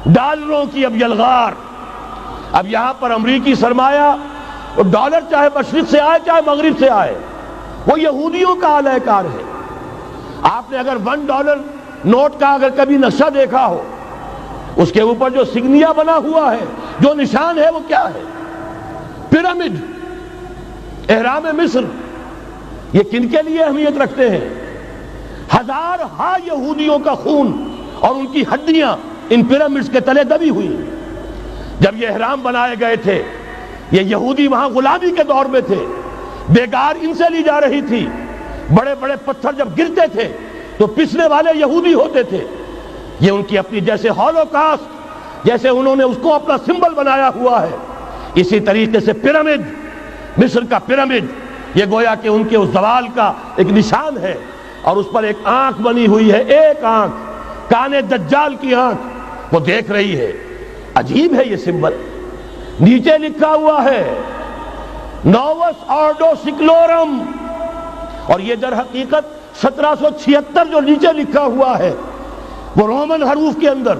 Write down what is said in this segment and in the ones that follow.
ڈالروں کی اب یلغار. اب یہاں پر امریکی سرمایہ، وہ ڈالر چاہے مشرق سے آئے چاہے مغرب سے آئے، وہ یہودیوں کا اعلی کار ہے. آپ نے اگر $1 نوٹ کا اگر کبھی نقشہ دیکھا ہو، اس کے اوپر جو سگنیا بنا ہوا ہے، جو نشان ہے، وہ کیا ہے؟ پیرامڈ، احرام مصر. یہ کن کے لیے اہمیت رکھتے ہیں؟ ہزارہا یہودیوں کا خون اور ان کی ہڈیاں ان پیرامڈز کے تلے دبی ہوئی. جب یہ احرام بنائے گئے تھے، یہ یہودی وہاں غلامی کے دور میں تھے، بیگار ان سے لی جا رہی تھی. بڑے بڑے پتھر جب گرتے تھے تو پسنے والے یہودی ہوتے تھے. یہ ان کی اپنی، جیسے ہولوکاسٹ، جیسے انہوں نے اس کو اپنا سمبل بنایا ہوا ہے، اسی طریقے سے پیرامڈ، مصر کا پیرامڈ، یہ گویا کہ ان کے اس زوال کا ایک نشان ہے. اور اس پر ایک آنکھ بنی ہوئی ہے، ایک آنکھ، کانے دجال کی آنکھ، وہ دیکھ رہی ہے. عجیب ہے یہ سمبل. نیچے لکھا ہوا ہے نووس آرڈو سکلورم، اور یہ در حقیقت 1776 جو نیچے لکھا ہوا ہے وہ رومن حروف کے اندر،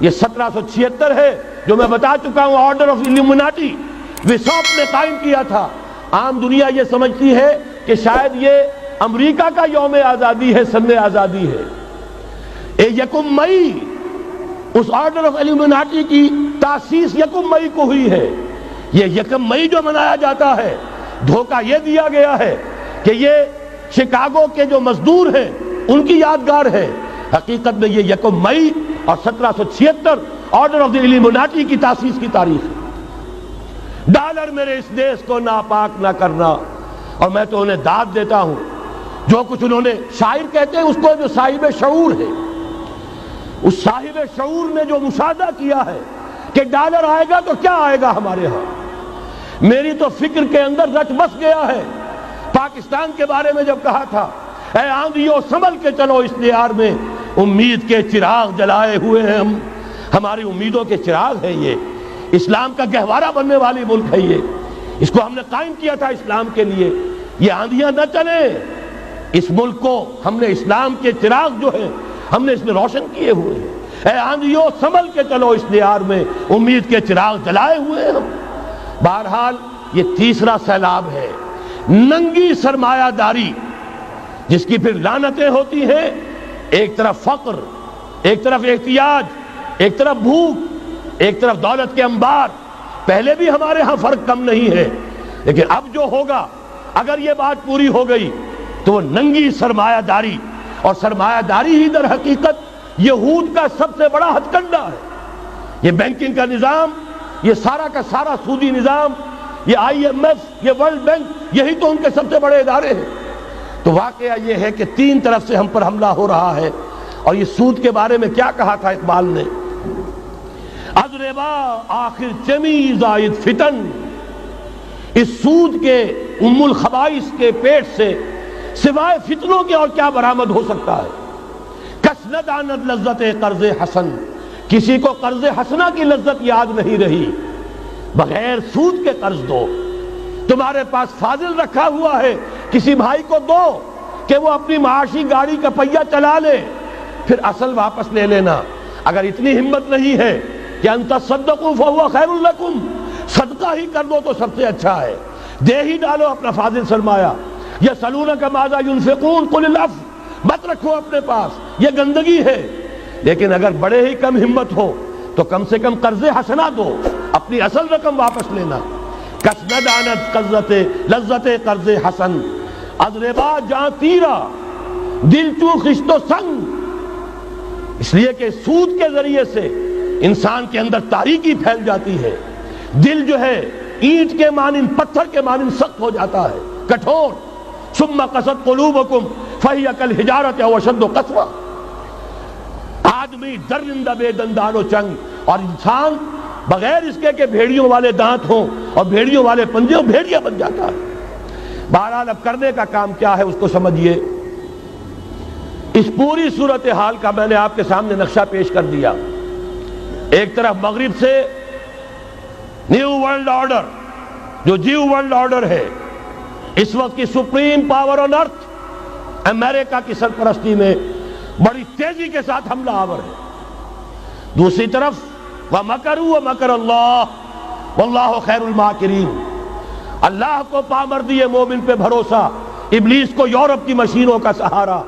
یہ 1776 ہے جو میں بتا چکا ہوں. آرڈر آف الومناٹی وسوپ نے قائم کیا تھا. عام دنیا یہ سمجھتی ہے کہ شاید یہ امریکہ کا یوم آزادی ہے، سن آزادی ہے. 1 مئی اس آرڈر آف الومناٹی کی تاسیس 1 مئی کو ہوئی ہے. یہ 1 مئی جو منایا جاتا ہے، دھوکہ یہ دیا گیا ہے کہ یہ شکاگو کے جو مزدور ہیں ان کی یادگار ہے. حقیقت میں یہ 1 مئی اور 1776 آرڈر آف دی الومناٹی کی تاسیس کی تاریخ ہے. ڈالر میرے اس دیش کو ناپاک نہ کرنا، اور میں تو انہیں داد دیتا ہوں. جو کچھ انہوں نے، شاعر کہتے ہیں اس کو جو صاحب شعور ہے، اس صاحب شعور نے جو مشاہدہ کیا ہے کہ ڈالر آئے گا تو کیا آئے گا ہمارے ہاں. میری تو فکر کے اندر رچ بس گیا ہے. پاکستان کے بارے میں جب کہا تھا، اے آندھیوں سنبھل کے چلو اس دیار میں، امید کے چراغ جلائے ہوئے ہیں ہم. ہماری امیدوں کے چراغ ہے یہ. اسلام کا گہوارہ بننے والی ملک ہے یہ. اس کو ہم نے قائم کیا تھا اسلام کے لیے. یہ آندھیاں نہ چلیں. اس ملک کو ہم نے اسلام کے چراغ جو ہے ہم نے اس میں روشن کیے ہوئے ہیں. اے آندھیوں سنبھل کے چلو اس دیار میں، امید کے چراغ جلائے ہوئے ہیں ہم. بہرحال یہ تیسرا سیلاب ہے، ننگی سرمایہ داری، جس کی پھر لعنتیں ہوتی ہیں. ایک طرف فقر، ایک طرف احتیاج، ایک طرف بھوک، ایک طرف دولت کے انبار. پہلے بھی ہمارے ہاں فرق کم نہیں ہے، لیکن اب جو ہوگا، اگر یہ بات پوری ہو گئی تو وہ ننگی سرمایہ داری. اور سرمایہ داری ہی در حقیقت یہود کا سب سے بڑا ہتھ کنڈا ہے. یہ بینکنگ کا نظام، یہ سارا کا سارا سودی نظام، یہ IMF، یہ ورلڈ بینک، یہی تو ان کے سب سے بڑے ادارے ہیں. تو واقعہ یہ ہے کہ 3 طرف سے ہم پر حملہ ہو رہا ہے. اور یہ سود کے بارے میں کیا کہا تھا اقبال نے؟ از ربا آخر چمی زائد فتن، اس سود کے ام الخبائث کے پیٹ سے سوائے فتنوں کے اور کیا برآمد ہو سکتا ہے؟ کس نداند لذت قرض حسن، کسی کو قرض حسنہ کی لذت یاد نہیں رہی. بغیر سود کے قرض دو. تمہارے پاس فاضل رکھا ہوا ہے، کسی بھائی کو دو کہ وہ اپنی معاشی گاڑی کا پہیہ چلا لے، پھر اصل واپس لے لینا. اگر اتنی ہمت نہیں ہے کہ ان تصدقوا فهو خیر لکم، صدقہ ہی کر دو تو سب سے اچھا ہے. دے ہی ڈالو اپنا فاضل سرمایہ. یسألونک ماذا ينفقون قل العفو، مت رکھو اپنے پاس، یہ گندگی ہے. لیکن اگر بڑے ہی کم ہمت ہو تو کم سے کم قرض حسنہ دو، اپنی اصل رقم واپس لینا. کس ندانت لذت قرض حسن، از ربا جاں تیرا دل چوں خشت و سنگ. اس لیے کہ سود کے ذریعے سے انسان کے اندر تاریکی پھیل جاتی ہے. دل جو ہے اینٹ کے مانند، پتھر کے مانند سخت ہو جاتا ہے، کٹھور. ثم قست قلوبکم فہی کالحجارۃ او اشد قسوہ. آدمی درندہ بے دندان و چنگ، اور انسان بغیر اس کے کہ بھیڑیوں والے دانت ہوں اور بھیڑیوں والے پنجے ہوں، بھیڑیا بن جاتا ہے. بہرحال اب کرنے کا کام کیا ہے اس کو سمجھیے. اس پوری صورتحال کا میں نے آپ کے سامنے نقشہ پیش کر دیا. ایک طرف مغرب سے نیو ورلڈ آرڈر، جو جیو ورلڈ آرڈر ہے، اس وقت کی سپریم پاور آن ارتھ، امریکہ کی سرپرستی میں بڑی تیزی کے ساتھ حملہ آور ہے. دوسری طرف وَمَكَرُوا وَمَكَرَ اللَّهُ وَاللَّهُ خَيْرُ الْمَاكِرِينَ۔ اللہ کو پامردی مومن پہ بھروسہ، ابلیس کو یورپ کی مشینوں کا سہارا۔